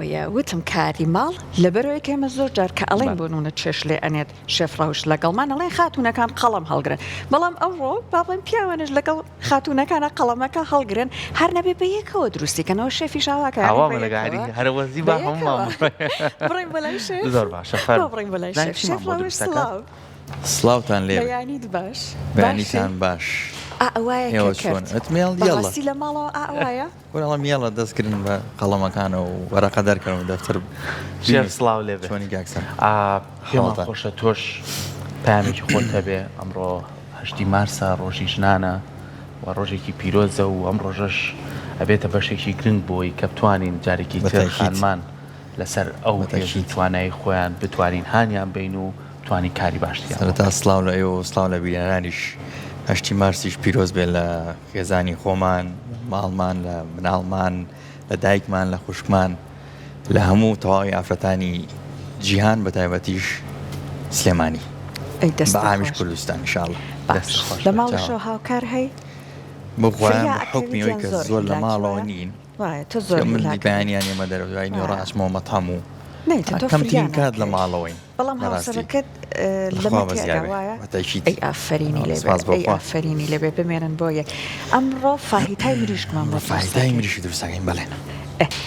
ئەوەیە وتم کاری ماڵ لەبەرەوەی کێمە زۆر جار کە ئەڵێن بۆنونە چێش لێ ئەنێت شێفڕەوش لەگەڵمان ئەڵێن خاتونەکان قەڵەم هەڵگرن بەڵام ئەوڕۆ باڵێن پیاوانش لەگەڵ خاتونەکانە قەڵەمەکە هەڵگرن هەر نەبێ بە یەکەوە دروستیکەنەوە شێفی شاواکە هەروەزی بە هەموو بڕین بەلای شێف زۆر باشە بڕین بەلای شێف شێفڕەوش سڵاو سڵاوتان لێ بەیانیت باش بەیانیتان باش ئەوایە ئێوە چۆن ئەتمێڵ یاڵە بەڕاستی لە ماڵەوە ئەوایە وەڵام یاڵە دەستکردن بە قەڵەمەکانە و وەرەقە دەرکەن و دەفتەر شێف سڵاو لێ بێ چۆنی گاکسەر پێمان خۆشە تۆش پامێکی خۆت هەبێ ئەمڕۆ 8 مارسە ڕۆژی ژنانە و ڕۆژێکی پیرۆزە و ئەم ڕۆژەش ئەبێتە بەشێکی گرنگ بۆی کە بتوانین جارێکی تر خانمان لەسەر ئەو هێژی توانایی خۆیان بتوانین هانیان بین و بتوانین کاری باشتیان سەرەتا سڵاو لە ئێوە سڵاو لە بیرێنانیش 8 مارسیش پیرۆز بێت لە خێزانی خۆمان ماڵمان لە مناڵمان لە دایکمان لە خوشکمان لە هەموو تەواوی ئافرەتانی جیهان بە تایبەتیش سلێمانی بە ئامیش کوردستان ئینشاڵڵا لە ماڵشەوە هاوکار هەی بخوایان حکمیەوەی کە زۆر لە ماڵەوە نین تۆ زۆر من بەیانیان ئێمە دەرەوای نیوەڕاستمەوە مەتام و کەمترین کات لە ماڵەوەین بەڵام هاوسەرەکەت لەمەتیاوایە ئەی ئافرینی لێ ئافرینی لەبێ بمێنن بۆیە ئەمڕۆ فاهیتای مریشکمان بە فاهیتای مریشکی دروستەکەین بەڵێن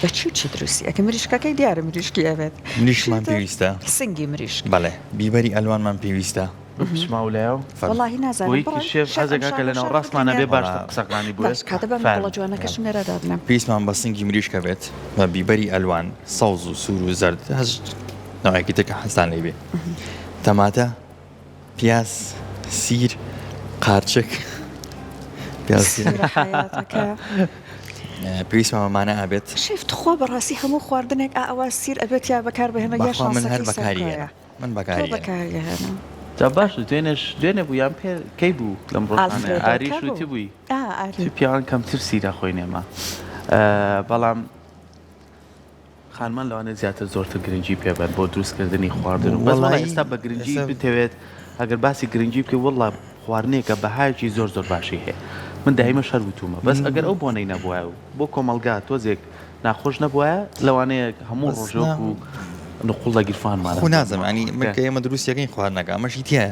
بە چی دروستی ئەکە مریشکەکەی دیارە مریشکی ئەوێت مریشکمان پێویستە سنگی مریشک بەڵێ بیبەری ئەلوانمان پێویستە شماولەیە وڵی نازانم شێف حەزەکە لەناو ڕاستمانە بێ باش قسەکانی بووە کاتە بەڵە جوانەکەشم لێرە دادنم پێویستمان بە سنگی مریشکە بێت بە بیبەری ئەلوان سەوز و سوور و زەرد هەز ناوایەکی ترکە حەستان لێ بێ تەماتە پیاز سیر قارچک پێویستمانمانە ئابێت شێف خۆ بەڕاستی هەموو خواردنێک ئاوا سیر ئەبێت یا بەکار بهێنە یا من هەر بەکاریە من بەکاریهێنم تا باش دوێنێ بوو یان پێ کەی بوو لەم ڕۆژانە ئاریش وتی بووی پیاوان کەمتر سیرە خۆی نێمە بەڵام خانمان لەوانە زیاتر زۆرتر گرنگی پێبەن بۆ دروستکردنی خواردن و بەڵام ئێستا بە گرنگی بتەوێت ئەگەر باسی گرنگی بکە وەڵا خواردنێکە بەهایکی زۆر باشی هەیە من دایمە شەر وتومە بەس ئەگەر ئەو بۆنەی نەبووە و بۆ کۆمەلگا تۆزێک ناخۆش نەبووە لەوانەیە هەموو ڕۆژۆک و نقوڵ لە گیرفانمان خو نازەمانی من کە ئێمە دروستیەکەی خواردنەکە ئەمەشی تایە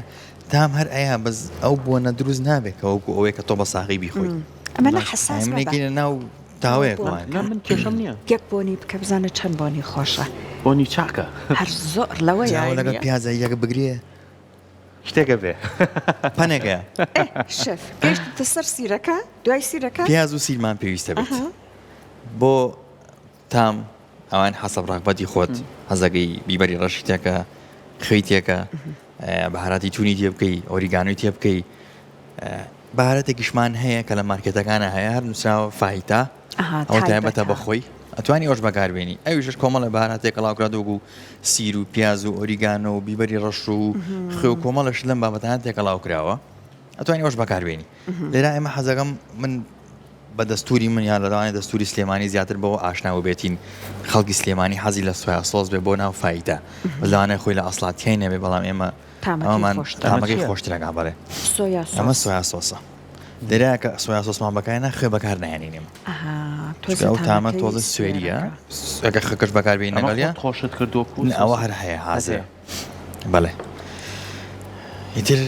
تام هەر ئەیە بەس ئەو بۆنە دروست نابێت کە وەکو ئەوەیە کە تۆ بە ساغی بیخۆی ئەمە حساس منێکی ناو تاوەیەکوان من کێشەم نییە یەک بۆنی بکە بزانە چەند بۆنی خۆشە بۆنی چاکە هەر زۆر لەوەیە لەگە پیازە یەکە بگرێ شتێکە بێ پەنێکە شەف گەشتە سەر سیرەکە دوای سیرەکە پیاز و سیرمان پێویستە بێت بۆ تام ئەوان حەسەب ڕاکبەتی خۆت هەزەکەی بیبەری ڕەشی تێکە خوێی تێکە بەهاراتی تونی تێ بکەی ئۆریگانوی تێ بکەی بەهارەتێکیشمان هەیە کە لە مارکێتەکانە هەیە هەر نووسراوە فاهیتا ئەو تایبەتە بەخۆی ئەتوانی ئەوش بەکاربێنی ئەویشش کۆمەڵە بەهاراتێک کەڵاوکراتۆ بوو سیر و پیاز و ئۆریگانۆ و بیبەری ڕەش و خوێ و کۆمەڵەش لەم بابەتانە تێکەڵاوکراوە ئەتوانی ئەوش بەکاربێنی لێرا ئێمە حەزەکەم من بە دەستوری من یان لەداوانی دەستوری سلێمانی زیاتر بەوە ئاشنا بێتین خەڵکی سلێمانی حەزی لە سویا سۆس بێ بۆ ناو فایتە لەوانەیە خۆی لە ئەسڵاتیای نەبێ بەڵام ئێمە تامەکەی خۆشترەکە بەڵێ ئەمە سویا سۆسە لێرا کە سویا سۆسمان بەکارێنە خوێ بەکار نایێنینێم ئەو تامە تۆزە سوێریە ئەگە خەکەش بەکاربێنی نەگەڵیە خۆشت کردو ئەوە هەر هەیە حازێ بەڵێ ئیتر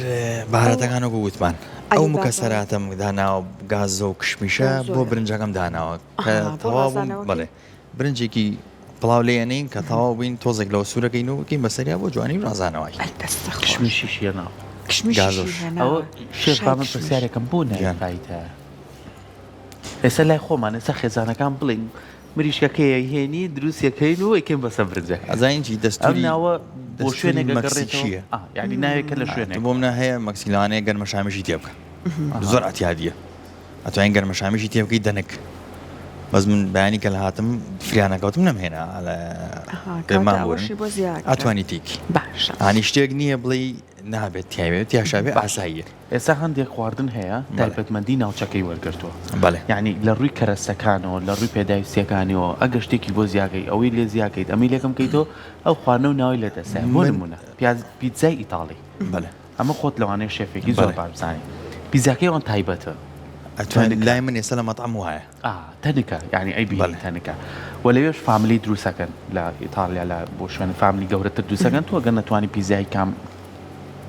بەهارەتەکان وەکو وتمان ئەو مکەسەراتەم داناوە گازە و کشمیشە بۆ برنجەکەم داناوە کە تەواو بووم بڵێ برنجێکی پڵاو لێنین کە تەواو بووین تۆزێک لەوە سوورەکەین و بکەین بەسەریا بۆ جوانی و نازانەوەی کشمیشیش هێنا گازۆش ئەوە شێفامە پرسیارێکم بۆ نایفایتە ئێستا لای خۆمان ئێستا خێزانەکان بڵین مریشکەکەی هێنی دروستیەکەین و ئەکەین بەسەر برنجەکە ئەزانینجی دەستوری ناوە بۆ شوێنێک گەڕێتەوە یعنی ناوێکە لە شوێنێک بۆ منە هەیە مەکسیلانەیە گەرمەشامیشی تێ بکە زۆر ئەتیادیە ئەتوانین گەرمەشامیشی تێ بکەی دەنک بەس من بەیانی کە لە هاتم فریانەکەوتم نەمهێنا لە پێمان ئەتوانی تێکی ئانی شتێک نییە بڵێ نابێت تیاوێت یاشاوێ ئاساییە ئێستا هەندێک خواردن هەیە تایبەتمەندی ناوچەکەی وەرگرتووە بەڵێ یعنی لە ڕووی کەرەسەکانەوە لە ڕووی پێداویستیەکانیەوە ئەگە شتێکی بۆ زیاکەی ئەوەی لێ زیاکەیت ئەمی لێکم کەیتەوە ئەو خواردنە و ناوی لە دەستە بۆ نمونە پیتزای ئیتاڵی بەڵێ ئەمە خۆت لەوانەیە شێفێکی زۆر بابزانانی پیزاکەی ئەوان تایبەتە أتواني لا من يسلم مطعم وهاي تنكا يعني أي بيه تنكا ولا يوش فاميلي دروسكن لا إيطاليا لا بوشان فاميلي جورة دروسكن تو قلنا تواني بيزاي كام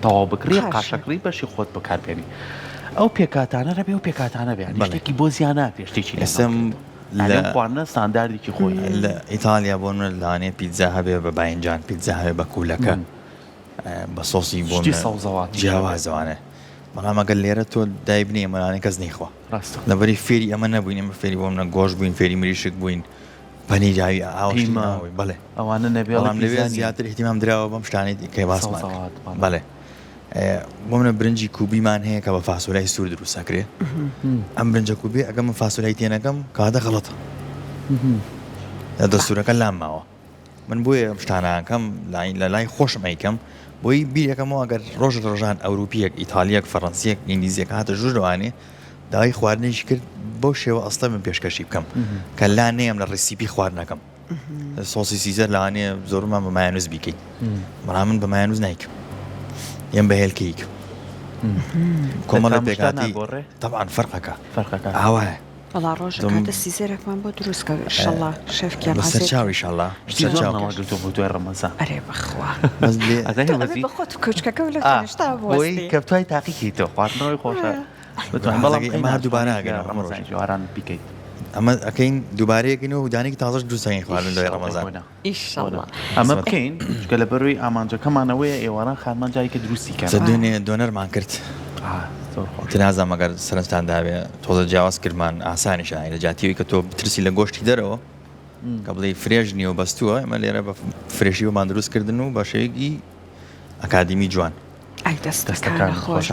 طوابق ريقة شكري باش يخوض بكار بيني أو بيكاتانا ربي أو بيكاتانا يعني اشتكي بوزيانات يشتكي اسم لا قوانا ستاندردي كي خوي لا إيطاليا بون لاني بيتزا هبه بباينجان بيتزا هبه بكولكا بصوصي بون جواز وانا ما قال لي رتو دايبني ما أنا كزني إخوة نبري فيري أما نبوين أما فيري بومنا جوش بوين فيري مريشك بوين بني جاي عاوش ناوي بله أو أنا نبي الله نبي زيادة اهتمام دراو بمشتاني كي باسمك بله بومنا برنجي كوبي مان هيك بفاصولة يسور دروس سكري أم برنجي كوبي أقام فاصولة تينا أقام كهذا غلط هذا السورة كلام معه من بوي مشتانا كم لا خوش معي كم بوي بيرك مو أجر رجان أوروبيك إيطاليك فرنسيك إنجليزيك هذا جزء داي خوارني شكل بوشة وأصلا من بيشكشيب كم كلا نيم للريسيبي خوارنا كم الصوصي سيزر لاني زور ما بمايونيز بيكي مرامن بمايونيز نايك يم بهالكيك كمال بيكاتي طبعا فرقك عواه والله روجك هذا السيزيرك ما بدروسك إن شاء الله شايف كيف بس تشاوي إن شاء الله تشاوي ما قلتوا بوتوين رمضان أريب أخوة بس لي أنا بخوت كوشكا كولا نشتغل وي كبتوي تحقيقي تو قارنوي خوشة ما دوباره أجينا رمضان جواران بيكيت أما أكين دوباره كينو داني كتازش دوسين خوارن دوي رمضان إن شاء الله أما بكين قال بروي أمانجا كمان ويا إيواران خدمان جاي كدروسي كمان صدقني دونر ما كرت تنازع مگر سرنجتان دابه توضع جواز كرمان آسانی شده إذا جاتیوی که تو بترسی لگوشتی داره قبلی فریش نیو بستوه اما لیره بفریشی و من درست کردن و باشهگی اکادمی جوان أي دستكان خوش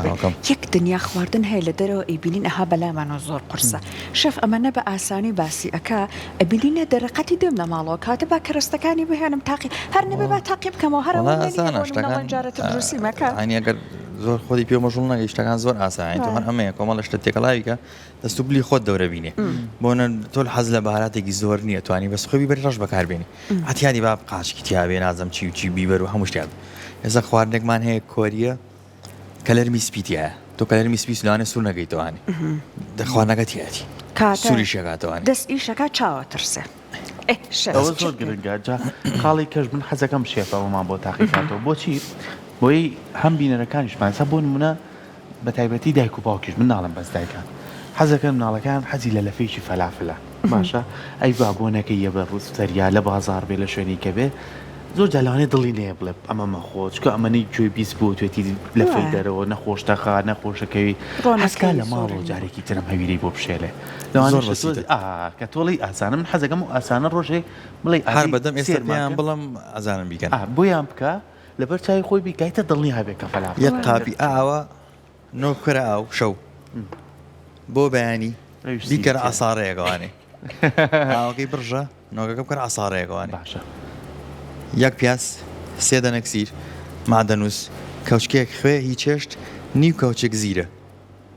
يك دنيا خواردن هاي لدرو يبينين أها بلا ما نزور قرصة شوف أما نبى آساني باسي أكا يبينين درقتي دمنا مالو كاتبا كرستكاني بهانم تاقي هر نبى بتاقيب كما هر والله آسان من جارة الدروسي مكا يعني أجر زور خودي بيو مشغولنا يشتغل زور آسان يعني تو هر أمي كمان اشتتك لايكا دستوبلي خود دورة بيني بونا طول حزل بهاراتي زور نية تواني بس خوي بيبري رش بكار بيني عتيادي باب قاش كتيابي نازم چی و چی بيبر وهمش تياب إذا خواردنك من هيك كوريا كلر ميسبيتيا تو كلر ميسبيس لانه سور نگيتو اني دخوانا گتياتي سوري شگاتو اني دس ايشكا چاو ترسه شف أول زور گرنگا جا قالي كش من حزكم شيف أو ما بو تحقيقاته بوشي بوي هم بيننا كانش ما سبون منا بتايبتي دايكو باكش من نعلم بس دايكان حزكم من على كان حزي للفيش فلافله ماشا أي بابونا كي يبرز سريا لبازار بلا شوني كبه زور جلانه دلی نیبلب اما ما خوش که امانی جوی بیس بود و تی لفی داره و نخوش تخا نخوش که حس کلا مالو جاری کی ترم هیری بوبشله زور بسيطة كتولي أسانا من حزة كم أسانا روجي ملي هر بدم استبيان بلام أزانا بيكن بويام بكا لبرتاي خوي بيكاي تضلني هاي بكفلا يقابي أعوى نوكرا أو شو بو بياني بيكر عصارة يقواني أوكي برجع نوكا بكر عصارة يقواني یک پیاس سه دانه کسیر معدنوس کوچکی خواه هیچشت نیو کوچک زیره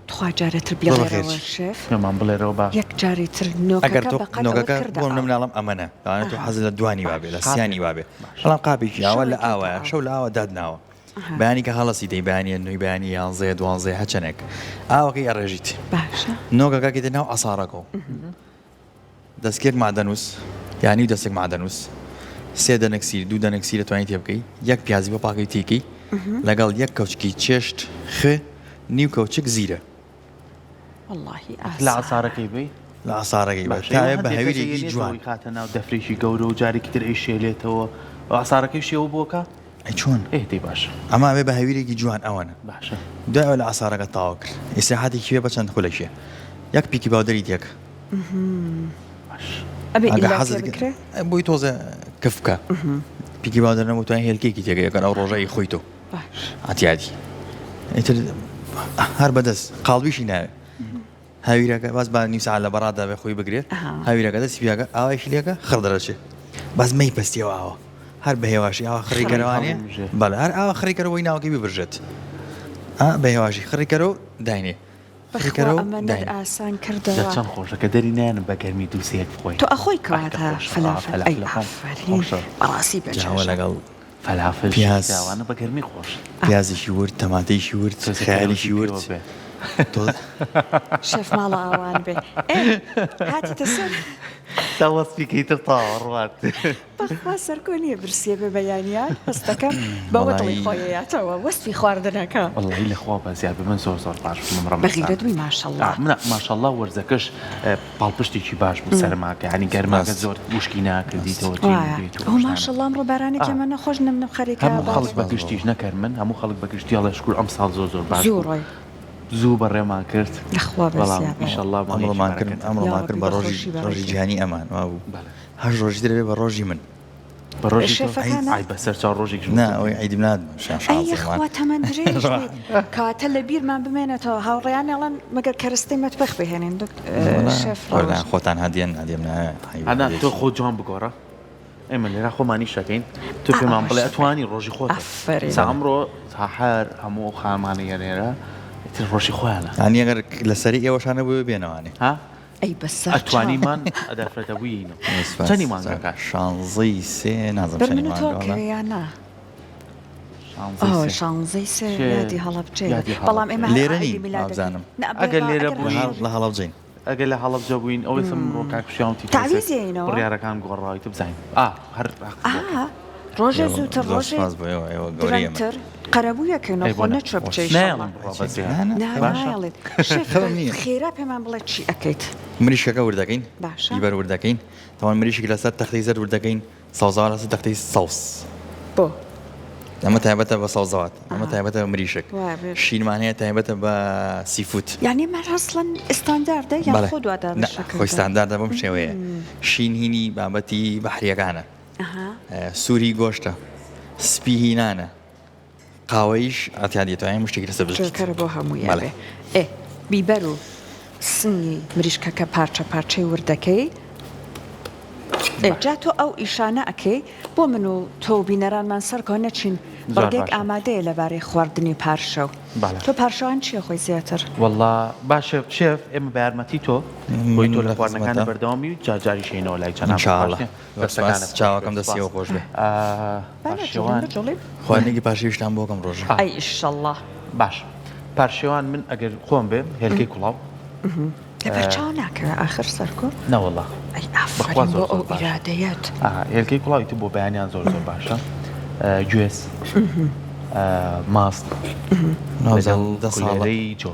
تو جاری تر بیاره شف من بلره با یک جاری تر نوکا نوکا بوم نمنالم امنه يعني تو حزل الدواني بابي لسياني بابي والله قابي يا ولا آوا شو لا آوا دادناوا باني كخلص يدي باني إنه باني يانزي دوانزي هتشنك آوا كي أرجيت باشا نوكا كده ناو أصاركو دسكير معدنوس يعني دسك معدنوس سه دانه کسیر دو دانه کسیر توانی تیابکی یک پیازی با پاکی تیکی لگال یک کوچکی چشت خ نیو کوچک زیره والله لا عصارة كيبي لا عصارة كيبي تعب بهويري جوان خاتنا ودفريشي قولو جاري كتير ايش شيلته وعصارة كيشي وبوكا اي شون ايه دي باشا اما ابي بهويري جوان اوانا باشا دا ولا عصارة قطاوكر استراحتي كيف بچند كل شيء يك بيكي باودري ديك باش أبي إلا كبكرة بوي توزة كفكة بيكي باودر نمو تواني هالكيكي تيجي كان أو رجعي خويته عتيادي إنت هر بدس قلبي شيء ناوي هاوي ركا بس بعد نيسا على برادة بخوي بقرير هاوي ركا دس بياك أوش لياك خردرشة بس ما يبستي أو هر بهواشي أو خري كرواني بلا هر أو خري كروي ناو كي ببرجت بهواشي خري كرو دايني بخوا أمانة آسان كردوا دچان خوشه که داری نه بگرمی دوسیت خوی تو أخوي كواتها فلافل أي عفرين براسي بجاش جاولا قال فلافل پیاز وانا بگرمی خوش پیازی شورت تماتی شورت خیلی شورت شێف ماڵە ئاوان بێ هاتیتە سەر تاوەسپیکەیتر تاوەڕوات بەخوا سەرکۆنیە برسیە بە بەیانیان هەستەکەم بەوە دڵی خۆیەتەوە وەستی خواردنەکە والله لەخوا بەزیاد بە من زۆر باش بمڕم بەغیرە دوی ماشەڵڵا منە ماشەڵڵا وەرزەکەش پاڵپشتێکی باش بوو سەرماکە ینی گەرماکە زۆر وشکی ناکردیتەوە ئەو ماشەڵڵا ئەمڕۆ بارانێکی ئەمە نەخۆش نم خەریکە هەموو خەڵک بە گشتیش نەکرد من هەموو خەڵک بە گشتی هەڵە شکر ئەم ساڵ زۆر باش زوو بەڕێمان کرد بەڵام ئینشەڵڵا ئەمڕۆمان کرد بە ڕۆژی جیهانی ئەمان وا بوو هەر ڕۆژی دەبێت بە ڕۆژی من بە ڕۆژی بەسەر چاو ڕۆژێک ئەوەی عیدی منات ئەیخوا تەمەەن درێژ کاتە لە بیرمان بمێنێتەوە هاوڕێیان ئەڵەن مەگەر کەرستی مەتبەخ بهێنین خۆتان هادیان ئەنا تۆ خۆ جوان بگۆڕە ئێمە لێرا خۆمانی شەکەین تو پێمان بڵێ ئەتوانی ڕۆژی خۆت ئەمڕۆ تا هەر هەموو خانمانەیە لێرە ڕۆژی خۆیانە ئەنیەگەر لەسەری ئێوەشانە بووە بێنەوەوانێ ها ئەی بەسەر ئەتوانیمان ئەدەفرێتە بووینە چەندی مانگەکە شانزەی سێ نازم تۆکەیانە شانزەی سێ یادی هەڵە بچێ بەڵام ئێمە لێرەنی بزانم ئەگەر لێرە بووین لە هەڵە بجین ئەگەر لە هەڵەبجە بووین ئەوەی سم ڕۆکاکوشیاوتی تاویزێنەوە بڕیارەکان گۆڕایتە بزین هەر ڕۆژێ زووتر ڕۆژێ درەنگتر قەرەبوویەکەنەوە خۆ نەچۆ بچێت خێرا پێمان بڵێ چی ئەەکەیت مریشەکە وردەکەین بیبەر وردەکەین تاوان مریشێک لەسەر تەختی زەر وردەکەین ساوزا لەسەر تەختی ساوس بۆ ئەمە تایبەتە بە ساوزات ئەمە تایبەتە بە مریشک شینمانەیە تایبەتە بە سیفوت یعنی مەرهەسڵەن ئستانداردە یان خۆ دوادارشەکە خۆی ستانداردە بەم شێوەیە شین هینی بابەتی بەحریەکانە سووری گۆشتە سپی هینانە قاوەیش ئاتیادێتەوە مشتێکی لەسەر بژکەرە بۆ هەمووی بیبەر و سنگی مریشکەکە پارچە پارچەی وردەکەی جا تۆ ئەو ئیشانە ئەەکەی بۆ من و تۆ بینەرانمان سەرکۆ نەچین بەڵگێک ئامادەیە لەبارەی خواردنی پارشە و تۆ پارشەوان چییە خۆی زیاتر والله باشە شێف ئێمە بە یارمەتی تۆ بۆی تۆ لە خواردنەکانە بەردەوامی و جاجاری شینەوە لای چاوەکەم دەستیەوە خۆش بێ خواردنێکی پاشیشتان بۆکەم ڕۆژ ئەیشەڵڵا باش پارشێوان من ئەگەر خۆم بێ هێلکەی کوڵاو لەبەرچاو ناکەوێت ئاخر سەرکۆ نەوەڵڵا بەخوا بۆ ئەو ئیرادەیەت هێلکەی کوڵاویتی بۆ بەیانیان زۆر زۆر باشە گوێز ماست ساڵەی جۆ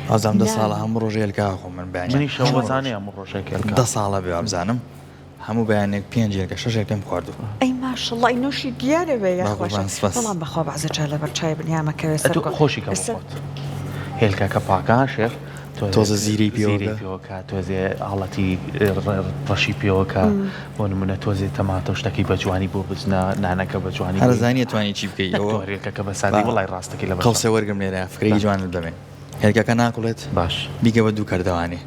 ئازام 10 ساڵە هەموو ڕۆژێ هێلکا خۆ من بەیانی منی شەوەزانێ هەموو ڕۆژێک 10 ساڵە بێ بزانم هەموو بەیانێک 5 هێلکە 6 هێلکەم خواردو ئەی ماشەڵڵا ئەی نوشی دیارە بێ بەڵام بەخوا بەعزەجا لەبەر چای بنیامەکەوێت سەر خۆشی کە بخۆت هێلکەکە پاکان شێف تۆزە زیری پێوەکە تۆزێ حاڵەتی ڕەشی پێوەکە بۆ نمونە تۆزێ تەماتە شتەکەی بە جوانی بۆ بزنە نانەکە بە جوانی هەرزانانی توانی چی بکەیت هێلکەکە بە سادی وڵای ڕاستەکەی لە قەوسە وەرگم لێرە فکری جوان دەمێن هێلکەکە ناکڵێت باش بیکە بە دوو کردوانێ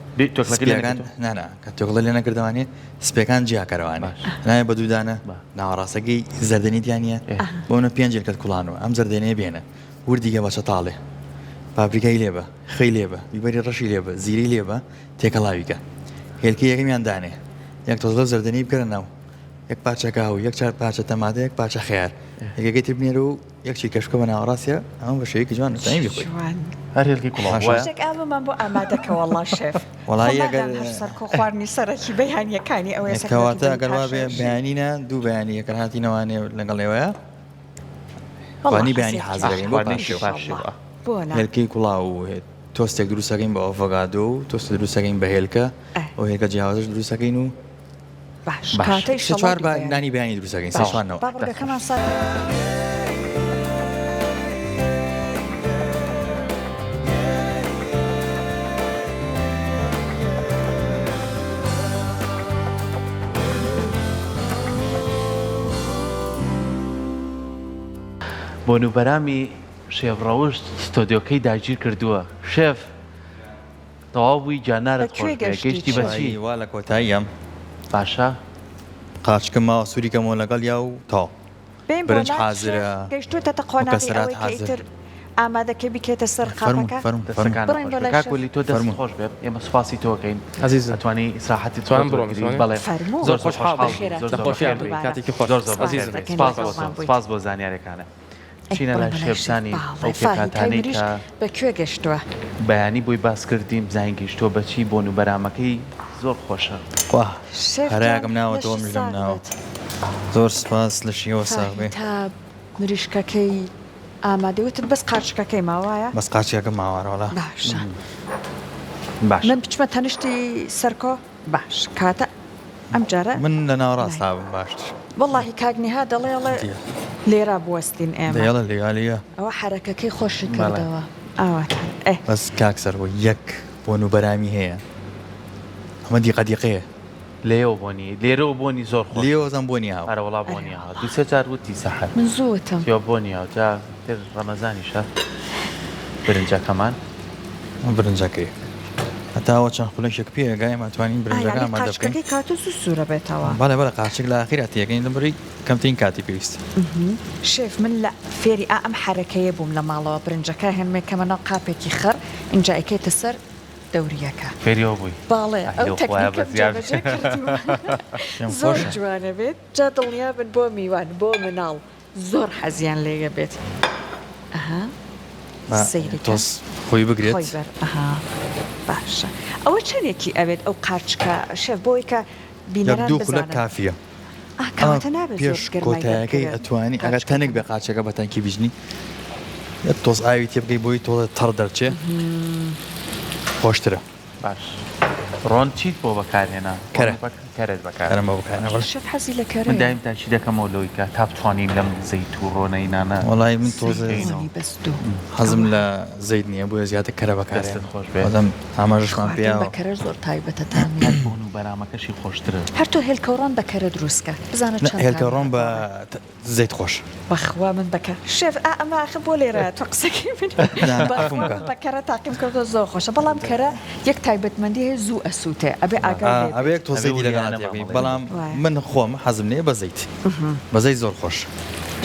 نانا کە تۆکڵە لێ نەکردوانێ سپەکان جیاکەروانێ نایە بە دوودانە ناوەڕاستەکەی زەردەنی دیانە بۆنە 5 هێلکەت کوڵانەوە ئەم زەردێنەیە بێنە وردیگە بە چەتاڵێ پاپریکای لێبە خەی لێبە بیبەری ڕەشی لێبە زیری لێبە تێکەڵاویکە هێلکە یەکەمیان دانێ یەک تۆز لەو زەردەنی بکەرە ناو یەک پارچەکە و یەک چار پارچە تەماتە یەک پارچە خیار یەکەکەی تر بنێرە و یەکچی کەشکە بە ناوەڕاستیە ئەمە بە شێوەیەکی جوان نووسانی بخۆی هەر هێلکی کوڵاوەیە ئەمەمان بۆ ئامادەکە وەڵڵا شێف وەڵای ئەگەر سەرکۆ خواردنی سەرەکی بەیانیەکانی ئەوەیە کەواتە ئەگەر وا بێ بەیانینە دوو بەیانی یەکەر هاتینەوانێ لەگەڵ ئێوەیە وانی بەیانی حازرەکەین بۆ پاشێوە هێلکەی کوڵاو تۆستێک دروستەکەین بە ئۆڤۆگادۆ و تۆست دروستەکەین بە هێلکە ئەو هێلکە جیاوازش دروستەکەین و چوار نانی بەیانی دروستەکەین سێشوانەوە بۆنوبەرامی شێف ڕەوشت ستۆدیۆکەی داگیر کردووە شێف تەواو بووی جانارت خۆش گەیشتی بەچی وا لە کۆتاییەم باشە قاچکم ماوە سووریکەمەوە لەگەڵ یا و تا برنج حازرە گەیشتوتە قۆناغی ئامادەکە بکێتە سەر قاکولی تۆ دەست خۆش بێت ئێمە سوپاسی تۆکەین عزیز ئەتوانی ئیسراحەتی توان بڕۆم بەڵێ زۆر خۆشحاڵ کاتێکی خۆش سپاس بۆ زانیاریەکانە چینە لای شێبزانی ئەو پێکاتانەی کە بەکوێ گەشتووە بەیانی بۆی باس کردیم زانگ گەیشتووە بەچی بۆن و بەرامەکەی زۆر خۆشە هەرایەکم ناوەتەوە مش لەم ناوە زۆر سپاس لە شیەوە ساغبێ تا مریشکەکەی ئامادەوتت بەس قاچەکەی ماوایە بەس قاچیەکە ماوەڕۆڵە باشە باش من بچمە تەنیشتی سەرکۆ باش کاتە ئەم جارە من لە ناوەڕاستابم باشتر واللهی کاگنیها دەڵێڵێ لێرە بوەستین ئێمە دەیڵە لێگالیە ئەوە حرەکەکەی خۆشی کردەوە ئاواتان بەس کاکسەر بۆ یەک بۆن و بەرامی هەیە ئەمە دیقەدیقەیە لێەوە بۆنی لێرەوە بۆنی زۆر خۆش لێوەزم بۆنی هاو هەرەوەڵا بۆنی ها دوسێ جار وتی سەحر من زووتم یا بۆنی ها جا تر ڕەمەزانیشە برنجەکەمان برنجەکەی هەتاوە چەند خولەکێک پێگای ماتوانین برنجەکە ئامادە بکەین قاچەکەی کاتۆ سوورە بێتەوە بەڵێ قاچێک لە ئاخیرات یەکەین لەبەری کەمترین کاتی پێویستە شێف من لە فێری ئەم حرەکەیە بووم لە ماڵەوە برنجەکە هێنمێکەمەنەوە قاپێکی خەر اینجا ئەکەیتە سەر دەوریەکە فێریەوە بووی باڵێ ئەو زۆر جوانە بێت جا دڵنیا بن بۆ میوان بۆ مناڵ زۆر حەزیان لێگە بێت تۆس خۆی بگرێت باشە ئەوە چەندێکی ئەوێت ئەو قارچکە شێف بۆی کە بینەران دوو خولەک کافیە کەواتە نابێت پێش کۆتایەکەی ئەتوانی ئەگەر تەنێک بێ قاچەکە بەتەنکی بیژنی تۆز ئاوی تێ بگەی بۆی تۆڵە تەڕ دەرچێ خۆشترە باش ڕۆن چیت بۆ بەکارهێنا کەرت بەکارەمە بکارە شەف حەزی لە کەرە من دایم تاچی دەکەمەوە لەوەی کە تا بتوانین لەم زەیت و ڕۆنەینانە وەڵای من تۆزە حەزم لە زەید نییە بۆیە زیاتر کەرە بەکارێت خۆش بێت بەدەم ئاماژشمان پێیاوە بەکەرە زۆر تایبەتە بۆن و بەرامەکەشی خۆشترە هەر تۆ هێلکەڕۆن بەکەرە دروستکە بزانە هێلکەڕۆن بە زەیت خۆش بەخوا من بەکە شێف ئەمە ئاخ بۆ لێرە تۆ قسەکی بەکەرە تاقیم کردو زۆر خۆشە بەڵام کەرە یەک تایبەتمەندی هەیە زوو ئەسووتێ ئەبێ ئەبێ تۆ زەیدی لەگەڵ بەڵام من خۆم حەزم لێ بە زەیت بەزەی زۆر خۆش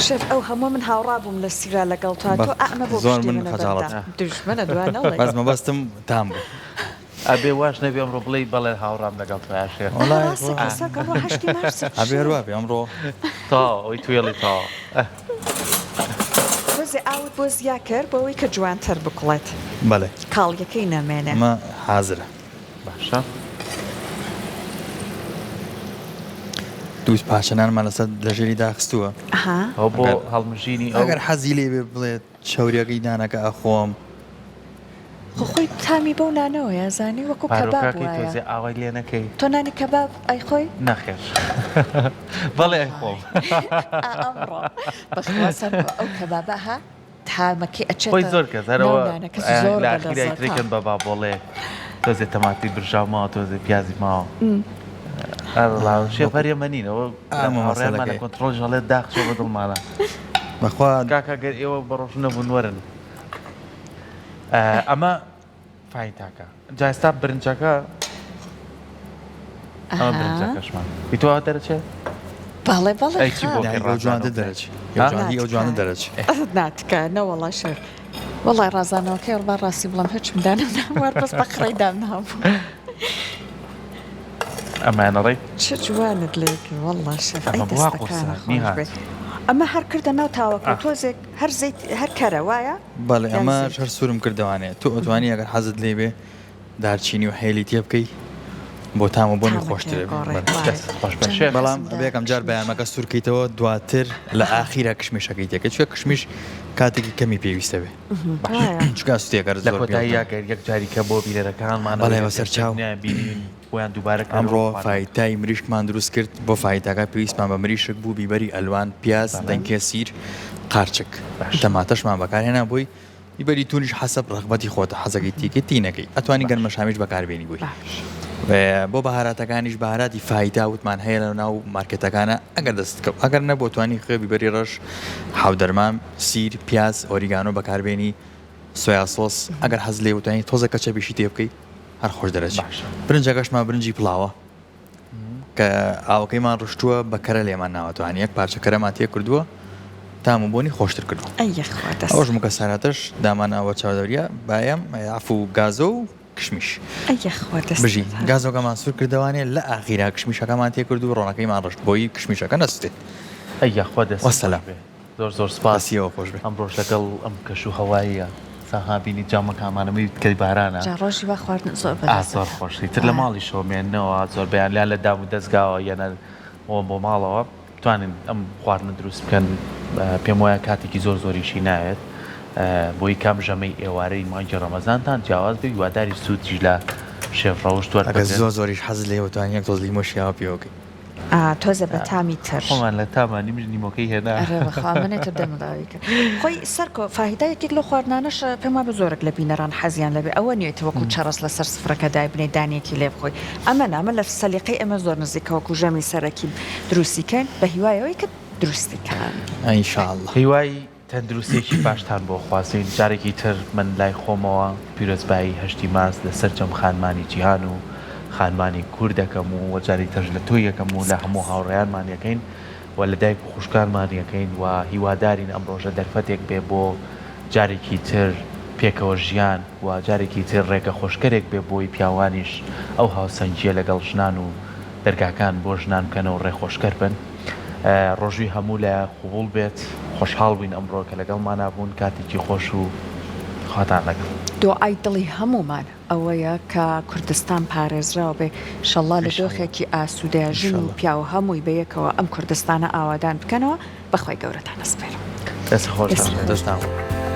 شێف ئەو هەموو من هاوڕا بووم لە سیرا لەگەڵ تۆ ئەمە بۆ زۆر من خەجاڵەت دوژمنە دوانە بەس مەبەستم تام بوو ئەبێ واش نەبێ ئەمڕۆ بڵێ بەڵێ هاوڕام لەگەڵ تواشێ ئەبێ بێ ئەمڕۆ تا ئەوی توێڵی تا ڕێزی ئاوت بۆ زیا کرد بەوەی کە جوانتر بکڵێت بەڵێ کاڵیەکەی نەمێنێ ئەمە حازرە باشە دووس پاچەنانمان لەسەر لە ژێری داخستووە ئەو بۆ هەڵمژینی ئەگەر حەزی لێ بێ بڵێت شەوریەکەی دانەکە ئەخۆم خۆی تامی بەو نانەوە یازانی وەکو کەباب تۆزێ ئاوای لێ نەکەی تۆ نانی کەباب ئەیخۆی نەخێر بەڵێ ئەیخۆم ئەمڕۆ بەخواسەر ئەو کەبابە ها تامەکەی ئەچێت خۆی زۆر کەس هەرەوە لە ئاخیرایترێکن بە بابۆڵێ تۆزێ تەماتی برژاو ماوە تۆزێ پیازی ماوە شێفەرێمە نینەوە ئەمەڕێمانە کۆنتترۆل ژەڵێت داخچۆ بە دڵمانە بەخوا کاکەگەر ئێوە بەڕۆژ نەبوون وەرن ئەمە فایتاکە جاستا برنجەکە ئەمە برنجەکەشمان بیتوە دەرەچێت باڵێ بەڵێ جوانە دەرەچ ئەو جوانە دەرەچ ناتکە نەوەڵا شێر وەڵای ڕازانەوەکەی ڕبا ڕاستی بڵم هیچم دانم ناموار بەس بە قڕی دام نابوو ئەمانەڕێ چ جوانت لێکی وەڵا شێف ئەمە هەر کردە ناو تاوەکە تۆزێک هەر زەیت هەر کەرە وایە بەڵێ ئەمە هەر سوورم کردوانێت تو ئۆتوانی ئەگەر حەزت لێ بێ دارچینی و هێلی تێ بکەی بۆ تام و بۆنی خۆشترێ بەڵام بێکم جار بەیانمەکە سوورکەیتەوە دواتر لە ئاخیرە کشمیشەکەی تێکە چێ کشمیش کاتێکی کەمی پێویستە بێ چکە سوتێکەر لە کۆتایی یاگەر یەک جاریکە بۆ بیرەکانمان بەڵێەوە سەرچاو بۆیان دووبارە ئەمڕۆ فایتای مریشکمان دروست کرد بۆ فایتاکە پێویستمان بە مریشک بوو بیبەری ئەلوان پیاز دەنگێ سیر قارچک تەماتەشمان بەکارهێنا بۆی بیبەری تونیش حەسەب ڕغبەتی خۆتە حەزەکەی تیکە تینەکەی ئەتوانی گەرمە شامیش بەکاربێنی بووی بۆ بەهاراتەکانیش بەهاراتی فایتا وتمان هەیە لە ناو مارکێتەکانە ئەگەر دەستکە ئەگەر نەبوو توانی خێ بیبەری ڕەش حاودەرمان سیر پیاز ئۆریگانۆ بەکاربێنی سۆیا سۆس ئەگەر حەز لێ وتانی تۆزە کەچە بیشی تێ بکەی هەر خۆش دەرەچ برنجەکەشمان برنجی پڵاوە کە ئاوەکەیمان ڕشتووە بەکەرە لێمان ناوەتوانی یەک پارچە کەرەمان تێ کردووە تام و بۆنی خۆشتر کردووە ئەوش مکە ساراتەش دامانەوە چاودەوریە باەم ئاف و گازۆ و کشمیش بژی گازۆکەمان سوور کردوانێت لە ئاخیرا کشمیشەکەمان تێ کرد و ڕۆنەکەیمان ڕشت بۆی کشمیشەکە نەستێت ئەیخوا دەست وەسەلام زۆر سپاس سیەوە خۆش بێ ئەمڕۆژ لەگەڵ ئەم کەش و هەواییە ساها بینی جامەکانمانەمەوی کەی بارانە ڕۆژی بە خواردن زۆر زۆر خۆشی تر لە ماڵی شۆمێنەوە زۆر بەیان لا لە دام و دەستگاوە یەنە ئەوە بۆ ماڵەوە بتوانین ئەم خواردنە دروست بکەن پێم وایە کاتێکی زۆر زۆریشی ناوێت بۆی کام ژەمەی ئێوارەی مانگی ڕەمەزانتان جیاواز بێ هیواداری سوودی لە شێفڕەوش ئەگە زۆر زۆریش حەز لێ وتوان یەک تۆز لیمۆشیاوە پێوەکەی تۆزە بە تامی تر خۆمان لە تامانی منی نیمۆکەی هێنا منێتە دەمەداویکە خۆی سەرکۆ فاهیدایەکێک لە خواردنانەش پێم وە بە زۆرێک لە بینەران حەزیان لەبێ ئەوە نیێت وەکو چەڕست لەسەر سفرەکە دایبنێ دانێکی لێ بخۆی ئەمە لە سەلیقەی ئەمە زۆر نزیکەوەکو ژەمی سەرەکی دروستیکەن بە هیوایەوەی کە دروستیکەن ئینشاءالله هیوای تەندروستێکی باشتان بۆ خوازین جارێکی تر من لای خۆمەوە پیرۆزبایی 8 مارس لەسەر جەم خانمانی جیهان و خانمانی کوردەکەم و وەجاری تەژ لە تۆی یەکەم و لە هەموو هاوڕێیانمان یەکەین و لە دایک و خوشکانمان یەکەین و هیوادارین ئەم ڕۆژە دەرفەتێک بێ بۆ جارێکی تر پێکەوە ژیان و جارێکی تر ڕێگە خۆشکەرێک بێ بۆی پیاوانیش ئەو هاوسەنگیە لەگەڵ ژنان و دەرگاکان بۆ ژنان بکەنەوە ڕێخۆشکەر بن ڕۆژوی هەموو لە قوبوڵ بێت خۆشحاڵ بووین ئەمڕۆ کە لەگەڵمان نابوون کاتێکی خۆش و خواتان لەگەڵ دۆعای دڵی هەمومان ئەوەیە کە کوردستان پارێزراوە بێ شەڵا لە دۆخێکی ئاسوودەیە ژن و پیاو هەمووی بەیەکەوە ئەم کوردستانە ئاوادان بکەنەوە بەخوای گەورەتان ئەسپێرم دەست خۆش دەستان